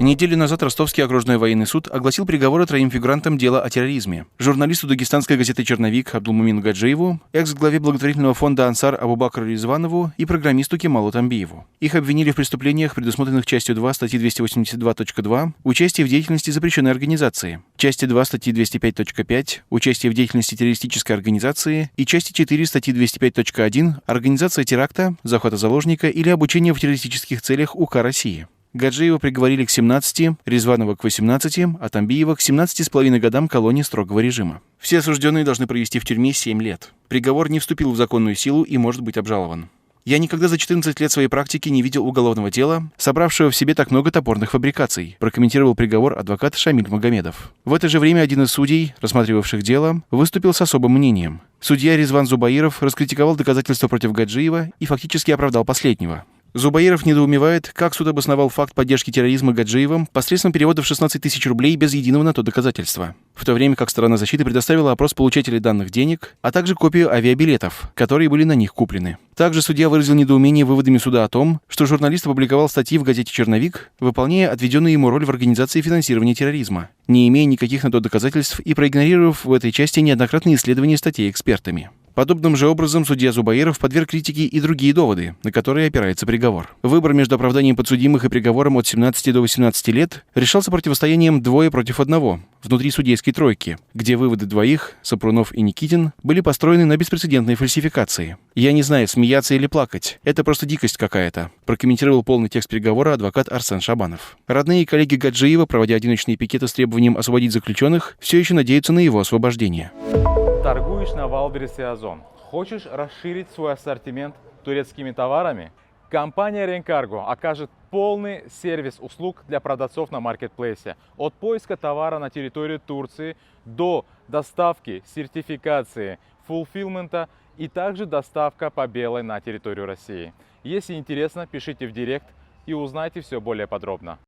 Неделю назад Ростовский окружной военный суд огласил приговоры троим фигурантам дела о терроризме. Журналисту дагестанской газеты «Черновик» Абдулмумину Гаджиеву, экс-главе благотворительного фонда «Ансар» Абубакру Ризванову и программисту Кемалу Тамбиеву. Их обвинили в преступлениях, предусмотренных частью 2 статьи 282.2 «Участие в деятельности запрещенной организации», части 2 статьи 205.5 «Участие в деятельности террористической организации» и части 4 статьи 205.1 «Организация теракта, захвата заложника или обучение в террористических целях УК России». Гаджиева приговорили к 17, Ризванова к 18, а Тамбиева к 17,5 годам колонии строгого режима. Все осужденные должны провести в тюрьме 7 лет. Приговор не вступил в законную силу и может быть обжалован. Я никогда за 14 лет своей практики не видел уголовного дела, собравшего в себе так много топорных фабрикаций, прокомментировал приговор адвокат Шамиль Магомедов. В это же время один из судей, рассматривавших дело, выступил с особым мнением. Судья Ризван Зубаиров раскритиковал доказательства против Гаджиева и фактически оправдал последнего. Зубаиров недоумевает, как суд обосновал факт поддержки терроризма Гаджиевым посредством перевода в 16 тысяч рублей без единого на то доказательства. В то время как сторона защиты предоставила опрос получателей данных денег, а также копию авиабилетов, которые были на них куплены. Также судья выразил недоумение выводами суда о том, что журналист опубликовал статьи в газете «Черновик», выполняя отведенную ему роль в организации финансирования терроризма, не имея никаких на то доказательств и проигнорировав в этой части неоднократные исследования статей экспертами. Подобным же образом судья Зубаиров подверг критике и другие доводы, на которые опирается приговор. Выбор между оправданием подсудимых и приговором от 17 до 18 лет решался противостоянием 2 против 1 внутри судейской тройки, где выводы двоих, Сапрунов и Никитин, были построены на беспрецедентной фальсификации. «Я не знаю, смеяться или плакать. Это просто дикость какая-то», прокомментировал полный текст приговора адвокат Арсен Шабанов. Родные и коллеги Гаджиева, проводя одиночные пикеты с требованием освободить заключенных, все еще надеются на его освобождение. Торгуешь на Валбересе Озон. Хочешь расширить свой ассортимент турецкими товарами? Компания Ренкарго окажет полный сервис услуг для продавцов на маркетплейсе. От поиска товара на территории Турции до доставки, сертификации, фулфилмента и также доставка по белой на территорию России. Если интересно, пишите в директ и узнайте все более подробно.